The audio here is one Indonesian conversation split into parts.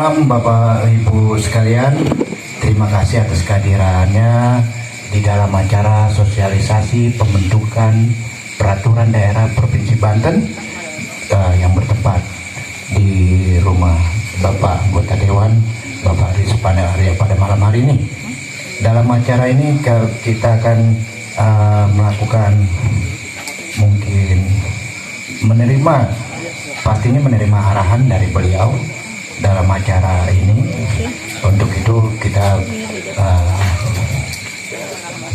malam Bapak Ibu sekalian, terima kasih atas kehadirannya di dalam acara sosialisasi pembentukan peraturan daerah Provinsi Banten yang bertempat di rumah Bapak Anggota Dewan Bapak Rizpana Arya pada malam hari ini. Dalam acara ini kita akan melakukan mungkin pastinya menerima arahan dari beliau dalam acara ini. Untuk itu kita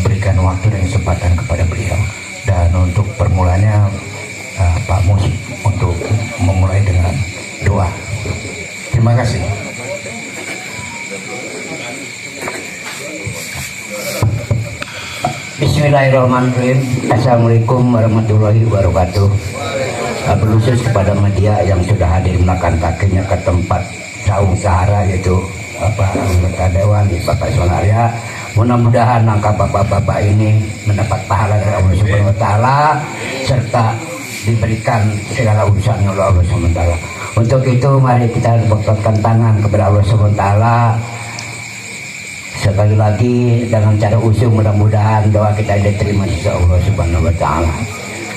berikan waktu dan kesempatan kepada beliau. Dan untuk permulanya Pak Mus untuk memulai dengan doa. Terima kasih. Bismillahirrahmanirrahim. Assalamualaikum warahmatullahi wabarakatuh. Khusus kepada media yang sudah hadir melakukan kakinya ke tempat saung sahara, yaitu Bapak Anggota Dewan Bapak Sonarya. Mudah-mudahan angka bapak-bapak ini mendapat pahala dari Allah Subhanahu wa Ta'ala serta diberikan segala urusannya oleh Allah Subhanahu wa Ta'ala. Untuk itu mari kita bekatkan tangan kepada Allah Subhanahu wa Ta'ala. Sekali lagi dengan cara usul, mudah-mudahan doa kita diterima oleh Allah Subhanahu wa Ta'ala.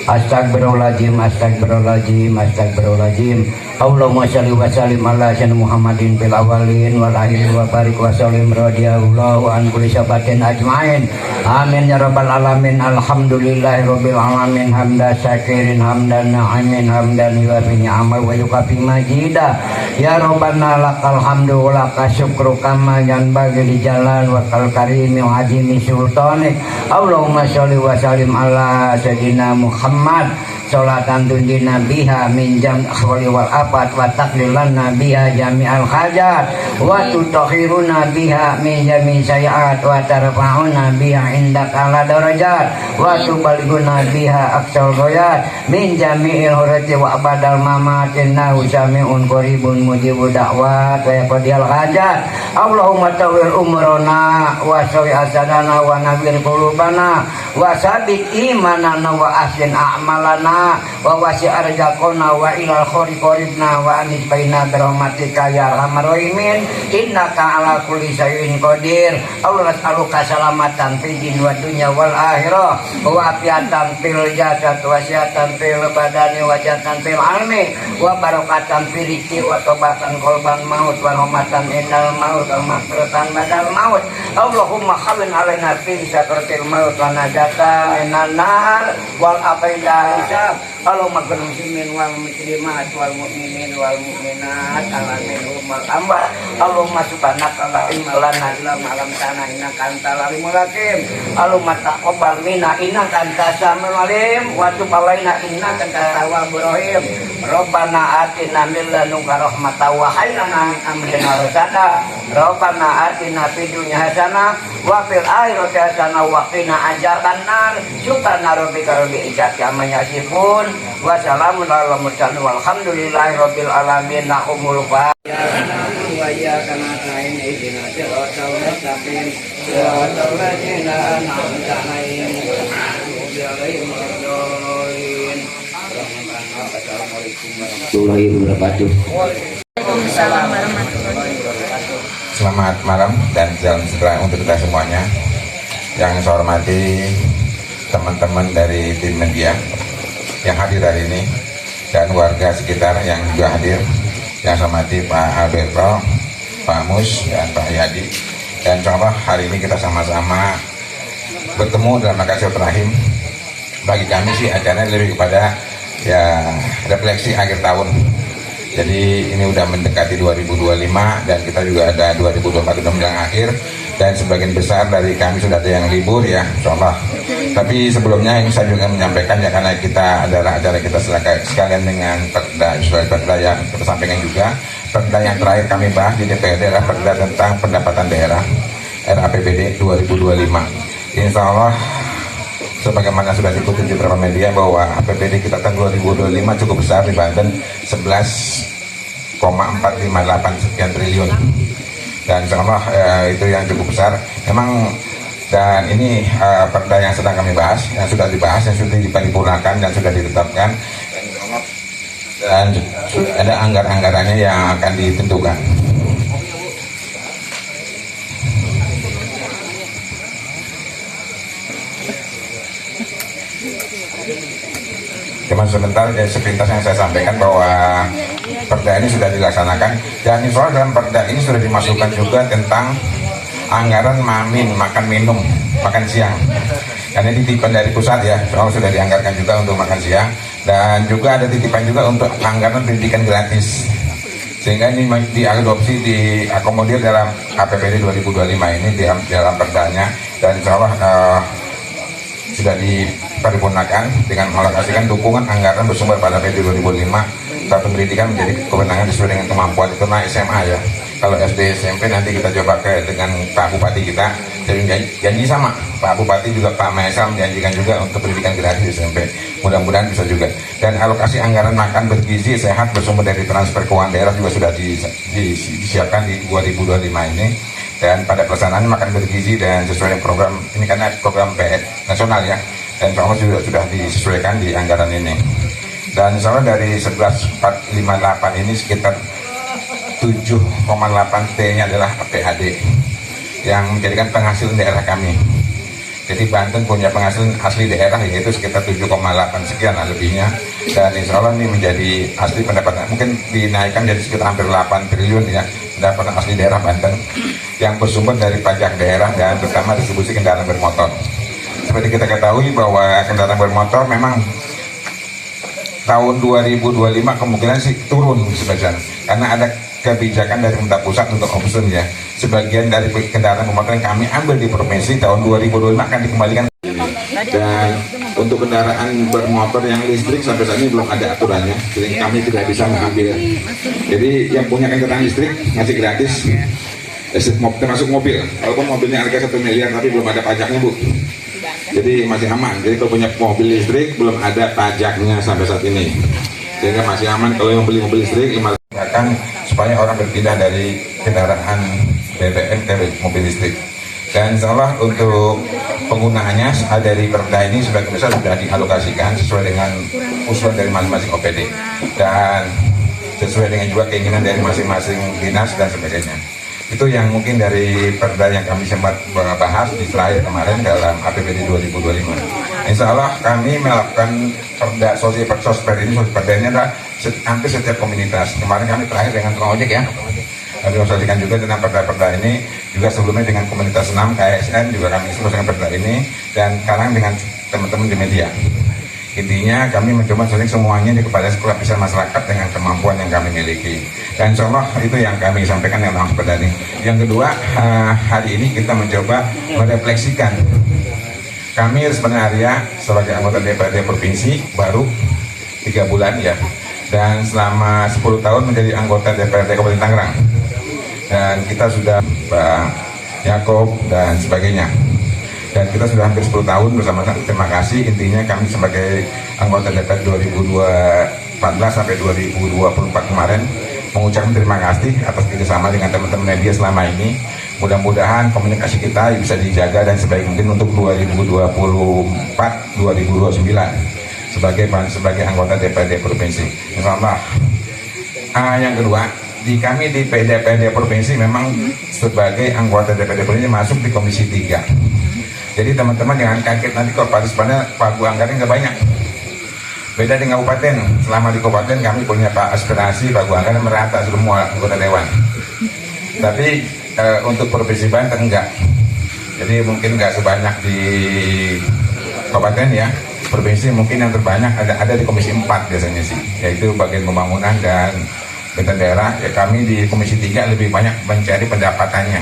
Astagfirullahaladzim, astagfirullahaladzim, astagfirullahaladzim. Allahumma sholli wa sallim ala sayyidina Muhammadin fil awwalin wal akhirin wa barik wa sallim radhiyallahu an kulli sabatin ajmain. Amin ya rabbal alamin. Alhamdulillahi rabbil alamin. Hamdan syakirin hamdan na'imin hamdan yuwafi ni'ama wa yukafi majida. Ya rabbana lakal hamdu wa lakal syukru kama yanbaghi li jalal wa kal karimi wa azimi sultanik. Allahumma sholli wa sallim ala sayyidina Muhammad sholatan tundina biha min jam akhwali wal afat wa taqlilana biha jami'al hajat wa tutahhiruna biha min jami' sayiat wa tarfa'una biha indaka ala darajat wa tubalighuna biha aqsal ghayat min jami'il hurati wa abadal mamatin nahu sami'un qaribun mujibud da'wat wa yaqdiyal hajat. Allahumma tawil umrana wa sawi asadana wa nawwir qulubana wa sabit imanana wa ahsin a'malana wa wasi arzaqona wa ilal khori qoribna wa anis baina birahmatika ya arhamar rahimin innaka ala kulli syai'in qadir. Allah nas'aluka salamatan fid din wa dunya wal akhirah wa afiatan fil jasad wa sihatan fil badani wa jatan fil almi wa barakatan fil rizqi wa tobatan qalban maut wa rahmatan innal maut wa maghfiratan badal maut. Allahumma khawin alaina fi sakratil maut wa najata minan nar wal afida hisab. Allahumma ghfir muslimin wal muslimat wal mu'minin wal mu'minat alamin wal amwat. Allahumma subhanaka la ilma lana illa ma 'allamtana innaka antal alimul hakim. Allahumma taqabbal minna innaka antas samiul alim wa tub 'alaina innaka antat tawwabur rahim. Rabbana atina min ladunka rahmatan wa hayyi lana min amrina rasada. Rabbana atina fid dunya hasanah wa fil akhirati hasanah wa qina adzabannar. Subhana rabbika rabbil izzati amma yasifun wa salamun alal mursalin walhamdulillahi rabbil alamin. Nahumul fatiha wa iyyaka nasta'in ihdinas siratal mustaqim siratal ladzina an'amta 'alaihim ghairil maghdubi 'alaihim. Assalamualaikum warahmatullahi wabarakatuh. Waalaikumsalam warahmatullahi wabarakatuh. Selamat malam dan salam sejahtera untuk kita semuanya. Yang saya hormati teman-teman dari tim media yang hadir hari ini dan warga sekitar yang juga hadir. Yang saya hormati Pak Alberto, Pak Mus, dan Pak Yadi. Dan insyaallah hari ini kita sama-sama bertemu dalam rangka silaturahim. Bagi kami sih acaranya lebih kepada ya refleksi akhir tahun. Jadi ini udah mendekati 2025 dan kita juga ada 2024 udah menjelang akhir dan sebagian besar dari kami sudah ada yang libur ya, insyaallah. Tapi sebelumnya yang saya juga menyampaikan ya karena kita adalah acara kita sekalian dengan perda yang kita sampaikan juga. Perda yang terakhir kami bahas di DPRD adalah perda tentang pendapatan daerah RAPBD 2025. Insyaallah sebagaimana sudah dikutip di beberapa media bahwa APBD kita tahun 2025 cukup besar di Banten 11,458 sekian triliun dan insyaallah itu yang cukup besar memang. Dan ini perda yang sedang kami bahas, yang sudah dibahas, yang sudah diparipurnakan dan sudah ditetapkan dan sudah ada anggaran-anggarannya yang akan ditentukan. Cuma sebentar sepintas yang saya sampaikan bahwa perda ini sudah dilaksanakan, dan insya Allah dalam perda ini sudah dimasukkan juga tentang anggaran makan minum, makan siang. Karena titipan dari pusat ya, soal sudah dianggarkan juga untuk makan siang, dan juga ada titipan juga untuk anggaran pendidikan gratis. Sehingga ini diadopsi, diakomodir dalam APBD 2025 ini dalam perdanya, dan insya Allah sudah diparipurnakan dengan mengalokasikan dukungan anggaran bersumber pada APBD 2005. Satu pendidikan menjadi kewenangan sesuai dengan kemampuan, itu nah SMA ya. Kalau SD SMP nanti kita coba dengan Pak Bupati kita, jadi janji sama Pak Bupati juga Pak Maesa menjanjikan juga untuk pendidikan gratis SMP. Mudah-mudahan bisa juga. Dan alokasi anggaran makan bergizi sehat bersumber dari transfer keuangan daerah juga sudah disiapkan di 2025 ini. Dan pada pelaksanaan makan bergizi dan sesuai dengan program ini, karena program nasional ya, dan insya Allah juga sudah disesuaikan di anggaran ini. Dan insya Allah dari 11.458 ini sekitar 7,8 T-nya adalah PHD yang menjadikan penghasilan daerah kami. Jadi Banten punya penghasilan asli daerah yaitu sekitar 7,8 sekian lah lebihnya, dan insya Allah ini menjadi asli pendapatan, mungkin dinaikkan jadi sekitar hampir 8 triliun ya pendapatan asli daerah Banten yang bersumber dari pajak daerah dan terutama distribusi kendaraan bermotor. Seperti kita ketahui bahwa kendaraan bermotor memang tahun 2025 kemungkinan sih turun sebagian, karena ada kebijakan dari pemerintah pusat untuk option ya. Sebagian dari kendaraan bermotor yang kami ambil di provinsi tahun 2025 akan dikembalikan. Dan untuk kendaraan bermotor yang listrik sampai saat ini belum ada aturannya, jadi kami tidak bisa mengambil. Jadi yang punya kendaraan listrik masih gratis, termasuk mobil. Walaupun mobilnya harga 1 miliar tapi belum ada pajaknya Bu. Jadi masih aman. Jadi kalau punya mobil listrik belum ada pajaknya sampai saat ini, sehingga masih aman. Kalau yang beli mobil listrik akan supaya orang berpindah dari kendaraan BBM ke mobil listrik. Dan insya Allah untuk penggunaannya dari perda ini sebagian besar sudah dialokasikan sesuai dengan usulan dari masing-masing OPD dan sesuai dengan juga keinginan dari masing-masing dinas dan sebagainya. Itu yang mungkin dari perda yang kami sempat bahas di terakhir kemarin dalam APBD 2025. Insya Allah kami melakukan perda sosper ini, perda ini adalah hampir setiap komunitas. Kemarin kami terakhir dengan tukang ojek ya, kami sosialisasikan juga tentang perda-perda ini, juga sebelumnya dengan komunitas 6 KSN juga kami sosialisasikan perda ini, dan sekarang dengan teman-teman di media. Intinya kami mencoba sering semuanya kepada lapisan masyarakat dengan kemampuan yang kami miliki. Dan insya Allah itu yang kami sampaikan yang langsung pada ini. Yang kedua, hari ini kita mencoba merefleksikan. Kami sebenarnya sebagai anggota DPRD Provinsi baru 3 bulan ya. Dan selama 10 tahun menjadi anggota DPRD Kabupaten Tangerang. Dan kita sudah Pak Yakob dan sebagainya. Dan kita sudah hampir 10 tahun bersama-sama. Terima kasih. Intinya kami sebagai anggota DPR 2014 sampai 2024 kemarin mengucapkan terima kasih atas kerjasama dengan teman-teman media selama ini. Mudah-mudahan komunikasi kita bisa dijaga dan sebaik mungkin untuk 2024-2029 sebagai anggota DPRD Provinsi. Insya Allah. Yang kedua, kami di DPRD Provinsi memang sebagai anggota DPRD Provinsi masuk di Komisi 3. Jadi teman-teman jangan kaget nanti kok partisipannya pagu anggaran nggak banyak. Beda dengan kabupaten. Selama di kabupaten kami punya aspirasi pagu anggaran merata semua anggota dewan. Tapi untuk provinsi Banten enggak. Jadi mungkin nggak sebanyak di kabupaten ya. Provinsi mungkin yang terbanyak ada di Komisi 4 biasanya sih, yaitu bagian pembangunan dan bentang daerah. Ya kami di Komisi 3 lebih banyak mencari pendapatannya.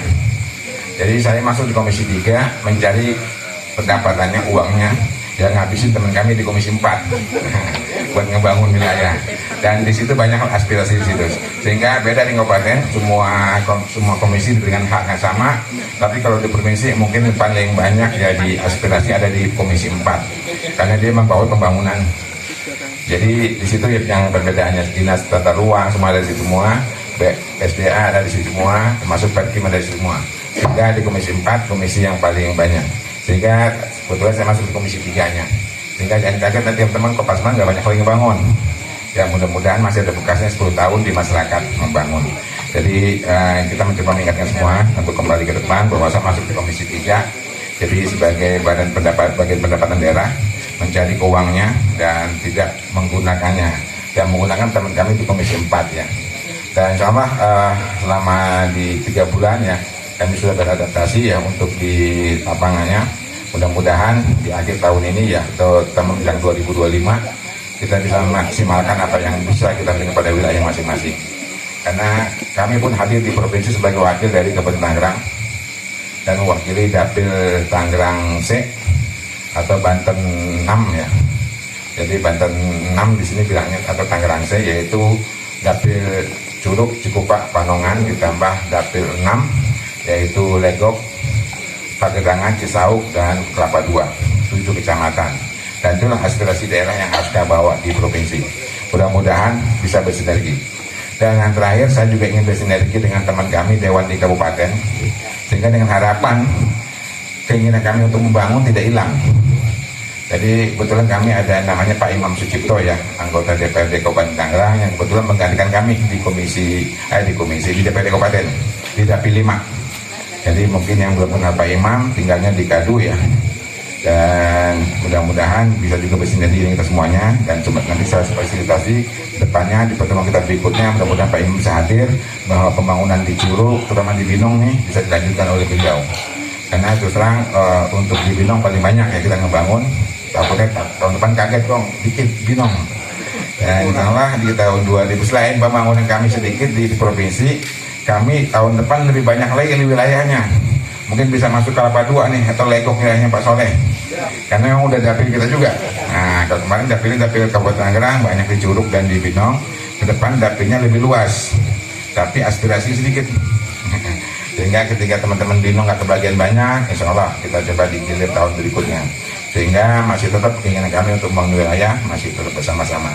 Jadi saya masuk di Komisi 3 mencari pendapatannya, uangnya, yang ngabisin teman kami di Komisi 4 buat ngebangun wilayah. Dan di situ banyak aspirasi di situ. Sehingga beda di kabupaten, semua komisi diberikan hak yang sama. Tapi kalau di provinsi mungkin paling banyak ya di aspirasi ada di Komisi 4 karena dia membawa pembangunan. Jadi di situ yang perbedaannya, dinas tata ruang semua ada di situ semua, SDA ada di situ semua, termasuk Perkim ada di situ semua. Sehingga di Komisi 4 komisi yang paling banyak. Sehingga kebetulan saya masuk di Komisi 3-nya. Sehingga jangan kaget nanti teman-teman Kopasman nggak banyak lagi ngebangun. Ya mudah-mudahan masih ada bekasnya 10 tahun di masyarakat membangun. Jadi kita mencoba mengingatkan semua untuk kembali ke depan bahwa saya masuk di Komisi 3. Jadi sebagai bagian pendapatan daerah, mencari uangnya dan tidak menggunakannya, yang menggunakan teman kami di Komisi 4 ya. Dan insya Allah selama di 3 bulan ya kami sudah beradaptasi ya untuk di lapangannya. Mudah-mudahan di akhir tahun ini ya atau tahun yang 2025 kita bisa maksimalkan apa yang bisa kita berikan pada wilayah masing-masing. Karena kami pun hadir di provinsi sebagai wakil dari Kabupaten Tangerang dan mewakili Dapil Tangerang C atau Banten 6 ya. Jadi Banten 6 di sini bilangnya atau Tangerang C, yaitu Dapil Curug, Cikupa, Panongan ditambah Dapil 6 yaitu Legok, Pagedangan, Cisauk dan Kelapa II, 7 kecamatan. Dan itulah aspirasi daerah yang harus kita bawa di provinsi. Mudah-mudahan bisa bersinergi. Dan yang terakhir, saya juga ingin bersinergi dengan teman kami Dewan di Kabupaten, sehingga dengan harapan keinginan kami untuk membangun tidak hilang. Jadi kebetulan kami ada namanya Pak Imam Sucipto ya, anggota DPRD Kabupaten Tangerang yang kebetulan menggantikan kami di di DPRD Kabupaten di Dapil 5. Jadi mungkin yang belum kenal Pak Imam tinggalnya di Kadu ya. Dan mudah-mudahan bisa juga bersinergi dengan kita semuanya, dan coba nanti saya fasilitasi depannya di pertemuan kita berikutnya. Mudah-mudahan Pak Imam bisa hadir bahwa pembangunan di Curug terutama di Binong nih bisa dilanjutkan oleh beliau. Karena terus terang untuk di Binong paling banyak ya kita ngebangun. Takutnya tahun depan kaget dong, dikit Binong. Dan insya Allah di tahun 2000 selain pembangunan kami sedikit di provinsi, kami tahun depan lebih banyak lagi di wilayahnya. Mungkin bisa masuk Kelapa II nih atau Legok wilayahnya Pak Soleh. Karena memang udah dapil kita juga. Nah, kalau kemarin dapil Kabupaten Tangerang banyak di Curug dan di Binong. Ke depan dapilnya lebih luas, tapi aspirasi sedikit. Sehingga ketika teman-teman Binong nggak kebagian banyak, insya Allah kita coba digilir tahun berikutnya. Sehingga masih tetap keinginan kami untuk membangun wilayah masih tetap bersama-sama.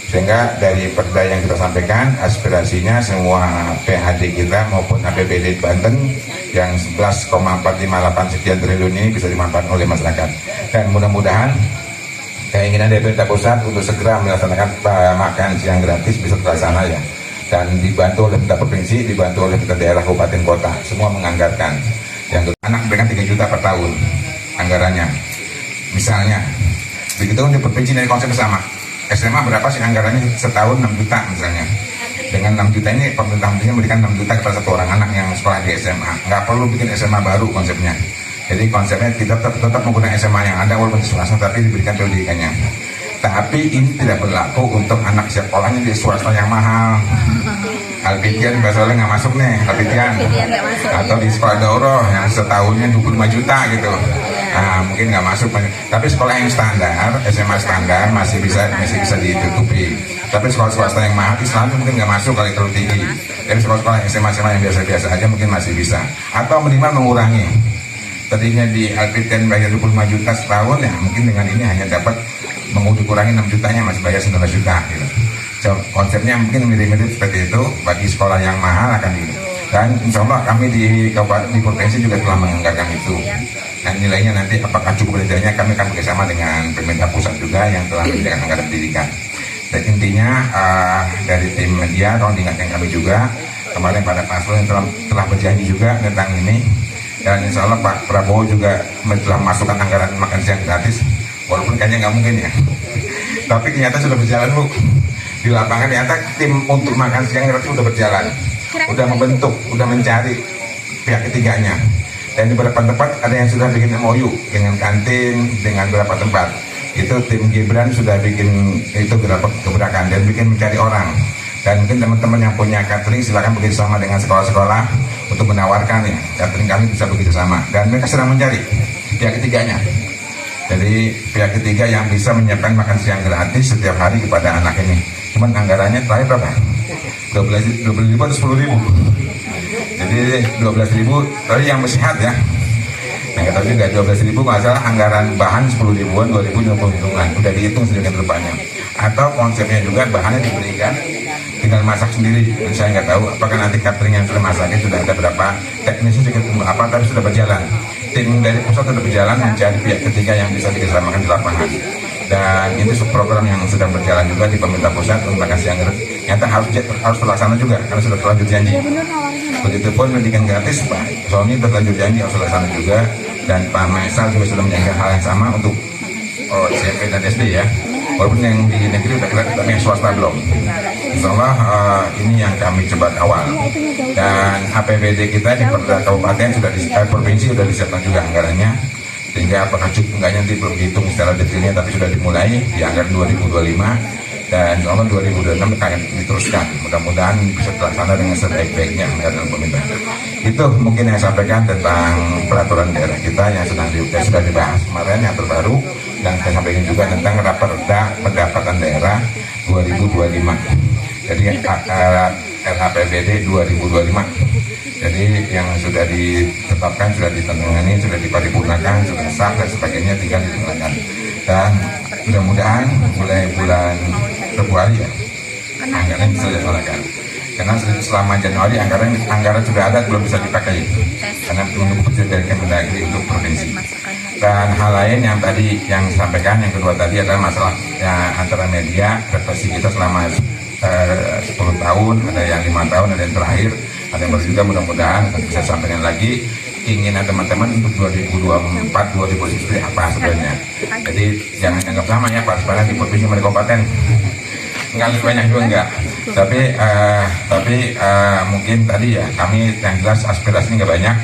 Sehingga dari perda yang kita sampaikan, aspirasinya semua PHD kita maupun APBD Banten yang 11,458 sekian triliun ini bisa dimanfaatkan oleh masyarakat. Dan mudah-mudahan keinginan dari pemerintah pusat untuk segera melaksanakan makan siang gratis bisa terlaksana ya. Dan dibantu oleh pemerintah provinsi, dibantu oleh pemerintah daerah, kabupaten, kota, semua menganggarkan. Yang anak berikan 3 juta per tahun anggarannya. Misalnya, begitu untuk provinsi dari konsep sama. SMA berapa sih anggarannya setahun 6 juta misalnya. Dengan 6 juta ini pemerintah memberikan 6 juta kepada satu orang anak yang sekolah di SMA. Nggak perlu bikin SMA baru konsepnya. Jadi konsepnya kita tetap menggunakan SMA yang ada walaupun di swasta tapi diberikan pendidikannya. Tapi ini tidak berlaku untuk anak sekolahnya di swasta yang mahal. Alpitian biasanya nggak masuk nih, Alpitian. Atau di sekolah daurah yang setahunnya 25 juta gitu. Nah, mungkin nggak masuk. Tapi sekolah yang standar, SMA standar masih bisa ditutupi. Tapi sekolah swasta yang mahal Islam mungkin nggak masuk kali terlalu tinggi. Jadi sekolah SMA yang biasa-biasa aja mungkin masih bisa. Atau minimal mengurangi. Tadinya di Alpitian bayar 25 juta setahun ya, mungkin dengan ini hanya dapat mengurangi 6 jutanya masih bayar 19 juta gitu. So, konsepnya mungkin mirip-mirip seperti itu bagi sekolah yang mahal akan gitu. Dan insya Allah kami di Kabupaten di provinsi juga telah menganggarkan itu. Dan nilainya nanti apakah cukup nilainya kami akan bekerjasama dengan pemerintah pusat juga yang telah menyediakan anggaran pendidikan. Dan intinya dari tim media tolong diingatkan kami juga kemarin pada paslon yang telah berjanji juga tentang ini. Dan insya Allah Pak Prabowo juga telah masukkan anggaran makan siang gratis. Walaupun kayaknya nggak mungkin ya, tapi ternyata sudah berjalan Bu. Di lapangan ternyata tim untuk makan siang gratis sudah berjalan, sudah membentuk, sudah mencari pihak ketiganya. Dan di beberapa tempat ada yang sudah bikin MOU dengan kantin, dengan beberapa tempat. Itu tim Gibran sudah bikin itu gebrakan dan bikin mencari orang. Dan mungkin teman-teman yang punya catering silakan bekerjasama dengan sekolah-sekolah untuk menawarkan ya catering kami bisa bekerjasama. Dan mereka sedang mencari pihak ketiganya. Jadi pihak ketiga yang bisa menyiapkan makan siang gratis setiap hari kepada anak ini. Cuman anggarannya terakhir berapa? 12.000 atau 10.000. Jadi 12.000 tadi yang sehat ya. Yang kata juga 12.000 nggak salah anggaran bahan 10 ribuan, 2.000 hitungan. Udah dihitung sedikit rupanya. Atau konsepnya juga bahannya diberikan tinggal masak sendiri. Saya nggak tahu apakah nanti catering yang sudah masaknya sudah ada berapa teknisnya sedikit apa tapi sudah berjalan. Tim dari pusat sudah berjalan mencari pihak ketiga yang bisa dikerjasamakan di lapangan. Dan ini program yang sedang berjalan juga di pemerintah pusat untuk makan siang gratis. Nyata harus terlaksana juga karena sudah terlanjur janji. Begitupun pendidikan gratis Pak Suami terlanjur janji harus terlaksana juga. Dan Pak Maisal juga sudah menyampaikan hal yang sama untuk SMP dan SD ya. Walaupun yang di negeri udah kelihatan, tapi yang swasta belum. Insya Allah ini yang kami coba awal. Dan APBD kita di Perda Kabupaten sudah provinsi sudah disiapkan juga anggarannya. Sehingga apakah cukup enggaknya nanti belum dihitung secara detailnya, tapi sudah dimulai di anggaran 2025. Dan insya Allah 2026 akan diteruskan. Mudah-mudahan bisa terlaksana dengan sebaik-baiknya anggaran pemerintah. Itu mungkin yang saya sampaikan tentang peraturan daerah kita yang sudah dibahas kemarin yang terbaru, dan saya sampaikan juga tentang Raperda Pendapatan Daerah 2025. Jadi RAPBD 2025. Jadi yang sudah ditetapkan, sudah ditandatangani, sudah diparipurnakan, sudah sah dan sebagainya, tinggal digunakan. Dan mudah-mudahan mulai bulan Februari ya, anggaran bisa dilaksanakan. Karena selama Januari anggaran sudah ada, belum bisa dipakai karena menunggu keputusan dari Kemendagri untuk provinsi. Dan hal lain yang tadi yang disampaikan, yang kedua tadi adalah masalah ya, antara media represi kita selama 10 tahun, ada yang 5 tahun, ada yang terakhir, ada yang baru juga. Mudah-mudahan bisa sampaikan lagi keinginan teman-teman untuk 2024-2025 seperti apa sebenarnya. Jadi jangan anggap sama ya pas-pasan di provinsi di kabupaten, nggak lebih banyak juga enggak. Tapi mungkin tadi ya kami yang jelas aspirasinya nggak banyak.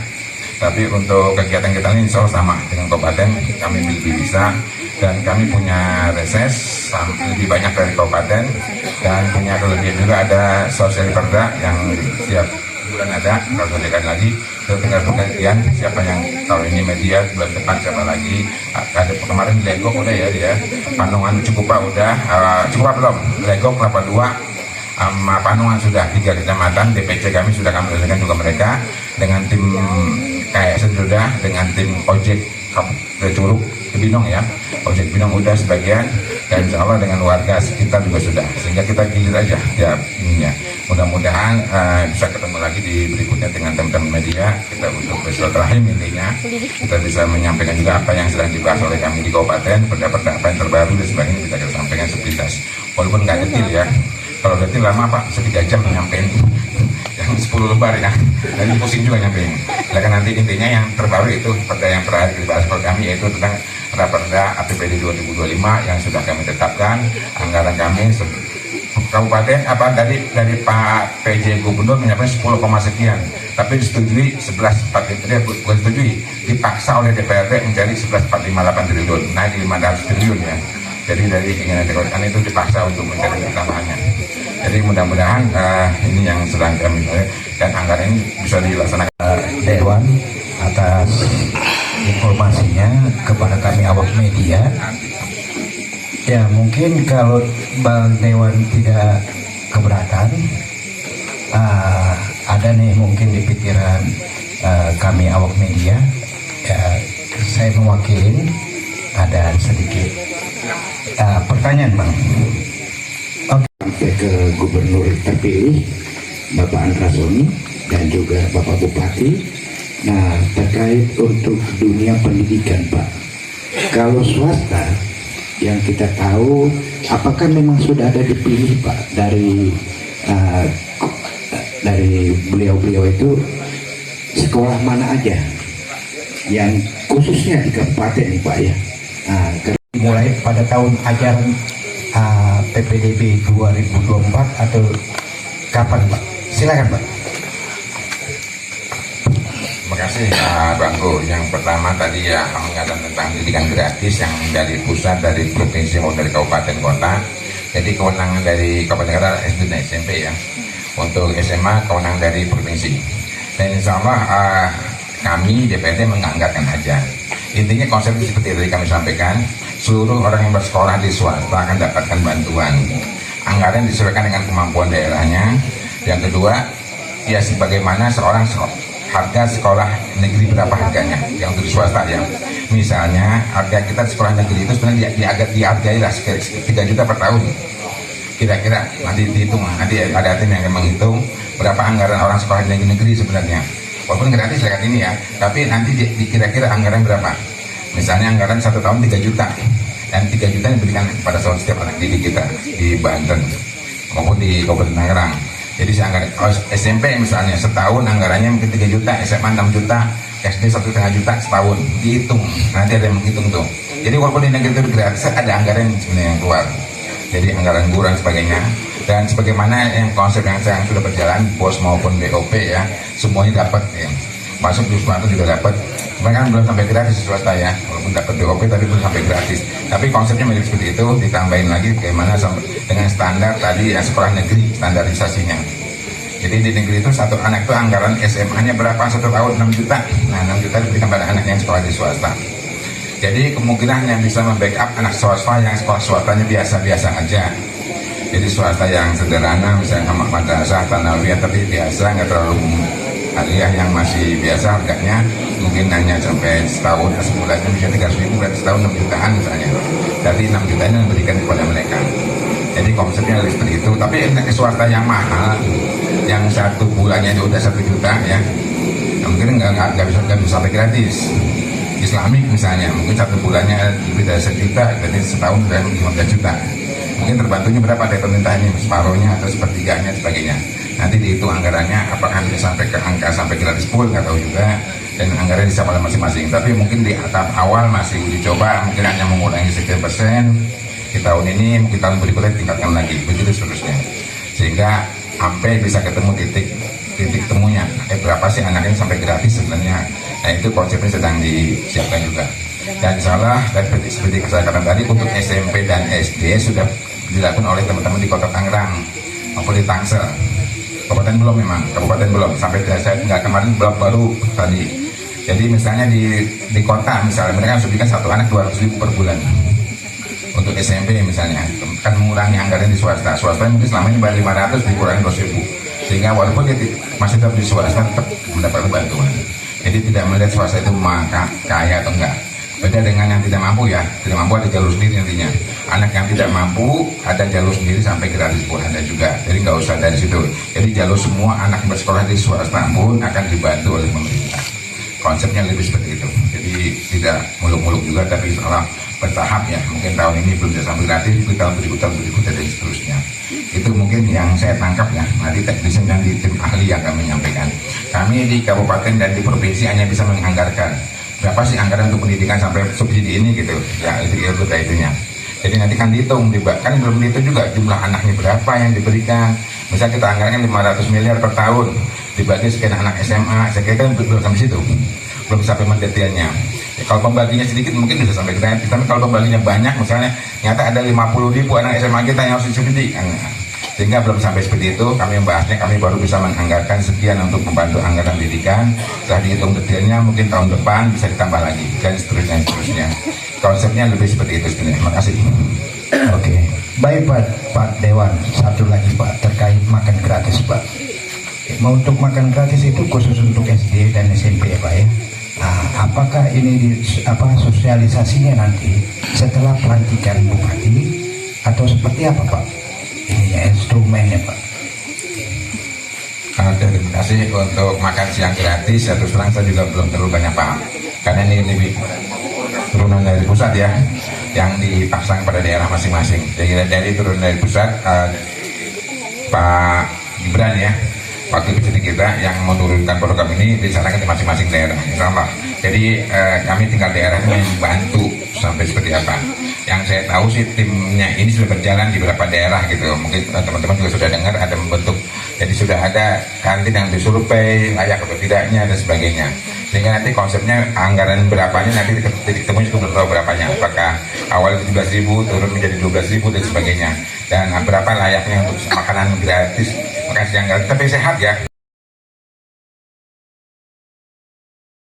Tapi untuk kegiatan kita ini insya Allah sama dengan kabupaten, kami lebih bisa. Dan kami punya reses lebih banyak dari kabupaten, dan punya kelebihan juga ada sosial perda yang setiap bulan ada, kalau diadakan lagi. Tinggal pergantian siapa yang tahun ini media, bulan depan siapa lagi. Ada kemarin Legok udah ya dia, Panungan Cukupa udah, Cukupa belum, Legok Kelapa 2 sama Panungan sudah 3 kecamatan. DPC kami sudah kami selesaikan juga mereka dengan tim KSN sudah, dengan tim ojek Curug Binong ya, ojek Binong udah sebagian, dan insya Allah dengan warga sekitar juga sudah, sehingga kita gilir aja ya ininya. Mudah-mudahan bisa ketemu lagi di berikutnya dengan teman-teman media kita untuk bersilaturahim. Intinya kita bisa menyampaikan juga apa yang sedang dibahas oleh kami di kabupaten, pendapat apa yang terbaru dan sebagainya kita akan sampaikan sepintas, walaupun nggak detil ya. Kalau detil lama Pak, 3 jam menyampaikan yang 10 lembar ya, dan pusing juga nyampein. Kan nanti intinya yang terbaru itu perda yang terakhir dibahas oleh kami, yaitu tentang Raperda APBD 2025 yang sudah kami tetapkan. Anggaran kami kabupaten dari Pak PJ Gubernur menyampaikan 10, sekian, tapi disetujui 11,45, bukan disetujui, dipaksa oleh DPRD menjadi 11,458 triliun, naik 500 triliun ya. Jadi dari keinginan dekorkan itu dipaksa untuk mencari tambahannya. Jadi mudah-mudahan ini yang sedang kami dan anggaran ini bisa dilaksanakan. Dewan atas informasinya kepada kami awak media. Ya mungkin kalau Bang Dewan tidak keberatan, ada nih mungkin di pikiran kami awak media, ya, saya mewakili ada sedikit pertanyaan Bang. Sampai ke Gubernur terpilih Bapak Andra Soni dan juga Bapak Bupati. Nah, terkait untuk dunia pendidikan Pak, kalau swasta yang kita tahu, apakah memang sudah ada dipilih Pak dari beliau-beliau itu sekolah mana aja yang khususnya di kabupaten nih Pak ya? Dimulai pada tahun ajaran PPDB 2024 atau kapan Pak? Silakan Pak. Terima kasih Bangku. Yang pertama tadi ya mengatakan tentang pendidikan gratis yang dari pusat, dari provinsi maupun dari kabupaten kota. Jadi kewenangan dari kabupaten kota SD dan SMP ya. Untuk SMA kewenangan dari provinsi. Dan insya Allah kami DPRD menganggarkan aja. Intinya konsep seperti tadi kami sampaikan, seluruh orang yang bersekolah di swasta akan dapatkan bantuan. Anggaran disesuaikan dengan kemampuan daerahnya. Yang kedua, ya sebagaimana seorang harga sekolah negeri berapa harganya, yang untuk di swasta ya. Misalnya harga kita di sekolah negeri itu sebenarnya dihargai lah 3 juta per tahun. Kira-kira nanti dihitung, nanti ada tim yang menghitung berapa anggaran orang sekolah negeri sebenarnya. Walaupun gratis lewat ini ya, tapi nanti kira-kira anggaran berapa. Misalnya anggaran 1 tahun 3 juta, dan 3 juta diberikan kepada setiap anak didik kita di Banten maupun di Kabupaten Tangerang. Jadi SMP misalnya setahun anggarannya mungkin 3 juta, SMA 6 juta, SD 1,5 juta setahun, dihitung. Nanti ada yang menghitung tuh. Jadi walaupun di negeri itu gratis, ada anggaran sebenarnya yang keluar. Jadi anggaran guru dan sebagainya. Dan sebagaimana yang konsep yang sudah berjalan, BOS maupun BOP ya, semuanya dapat ya. Masuk di swasta juga dapat. Mereka kan belum sampai gratis di swasta ya, walaupun dapat BOP tapi belum sampai gratis. Tapi konsepnya mirip seperti itu, ditambahin lagi bagaimana dengan standar tadi ya, sekolah negeri standarisasinya. Jadi di negeri itu satu anak itu anggaran SMA-nya berapa satu tahun 6 juta. Nah 6 juta diberikan pada anak yang sekolah di swasta. Jadi kemungkinan yang bisa membackup anak swasta yang sekolah swastanya biasa-biasa aja. Jadi swasta yang sederhana misalnya madrasah Tanawiyah tapi biasa, nggak terlalu aliyah, yang masih biasa harganya mungkin hanya sampai setahun atau sebulan bisa 300.000, berarti setahun 6 jutaan misalnya. Jadi 6 juta ini diberikan kepada mereka. Jadi konsepnya lebih seperti itu. Tapi untuk swasta yang mahal, yang satu bulannya itu udah 1 juta ya, mungkin nggak bisa sampai gratis. Islamik misalnya, mungkin satu bulannya lebih dari 1 juta, jadi setahun udah 15 juta. Mungkin terbantunya berapa dari pemerintahnya, separuhnya atau sepertiganya sebagainya. Nanti dihitung anggarannya, apakah bisa sampai ke angka sampai gratis full, nggak tahu juga. Dan anggaran bisa pada masing-masing. Tapi mungkin di tahap awal masih uji coba, mungkin hanya mengurangi sekian persen. Di tahun ini, mungkin tahun berikutnya tingkatkan lagi, begitu seterusnya. Sehingga sampai bisa ketemu titik temunya. Berapa sih anak ini sampai gratis sebenarnya? Nah itu konsepnya sedang disiapkan juga. Dan salah, dan seperti saya katakan tadi, untuk SMP dan SD sudah dilakukan oleh teman-teman di Kota Tangerang maupun di Tangsel. Kabupaten belum, memang kabupaten belum, sampai saya tinggal kemarin baru tadi. Jadi misalnya di kota misalnya mereka harus berikan satu anak 200.000 per bulan untuk SMP misalnya, kan mengurangi anggaran di swasta. Swasta mungkin selama ini bayar 500 dikurangi 200.000, sehingga walaupun dia masih tetap di swasta tetap mendapat bantuan. Jadi tidak melihat swasta itu maka kaya atau enggak. Beda dengan yang tidak mampu ya, tidak mampu ada jalur sendiri nantinya. Anak yang tidak mampu ada jalur sendiri sampai gratis pun ada juga. Jadi nggak usah dari situ. Jadi jalur semua anak bersekolah di swasta pun akan dibantu oleh pemerintah. Konsepnya lebih seperti itu. Jadi tidak muluk-muluk juga, tapi seolah bertahap ya. Mungkin tahun ini belum bisa sampai gratis, mungkin tahun berikutnya dan seterusnya. Itu mungkin yang saya tangkap ya. Nanti teknisnya dan di tim ahli yang akan menyampaikan. Kami di kabupaten dan di provinsi hanya bisa menganggarkan berapa sih anggaran untuk pendidikan sampai subsidi ini gitu ya, itu itunya. Jadi nanti kan dihitung, kan belum dihitung juga jumlah anaknya berapa yang diberikan. Misalnya kita anggarkan 500 miliar per tahun dibagi sekian anak SMA, saya kira kan belum sampai situ, belum sampai mendetailnya. Ya, kalau pembaginya sedikit mungkin bisa sampai gratis, tapi kalau pembaginya banyak, misalnya nyata ada 50.000 anak SMA kita yang harus disubsidi kan. Sehingga belum sampai seperti itu, kami membahasnya, kami baru bisa menganggarkan sekian untuk membantu anggaran pendidikan. Setelah dihitung detailnya mungkin tahun depan bisa ditambah lagi dan seterusnya. Konsepnya lebih seperti itu sebenarnya. Terima kasih. Oke, baik Pak Dewan, satu lagi Pak terkait makan gratis Pak. Mau untuk makan gratis itu khusus untuk SD dan SMP ya Pak ya. Nah, apakah ini sosialisasinya nanti setelah pelantikan bupati atau seperti apa Pak? Ininya instrumennya Pak. Terima kasih. Untuk makan siang gratis, terus terang saya juga belum terlalu banyak paham, karena ini lebih turunan dari pusat ya, yang dipasang pada daerah masing-masing. Jadi dari turunan dari pusat, Pak Gibran ya, wakil presiden kita yang menurunkan program ini dilaksanakan di masing-masing daerah, insya. Jadi kami tinggal daerahnya membantu sampai seperti apa. Yang saya tahu sih timnya ini sudah berjalan di beberapa daerah gitu. Mungkin teman-teman juga sudah dengar ada membentuk. Jadi sudah ada kantin yang disurvei layak atau tidaknya dan sebagainya. Sehingga nanti konsepnya anggaran berapanya nanti titik temunya juga belum tahu berapanya. Apakah awal 17.000 turun menjadi 12.000 dan sebagainya. Dan berapa layaknya untuk makanan gratis, makan siang gratis tapi sehat ya.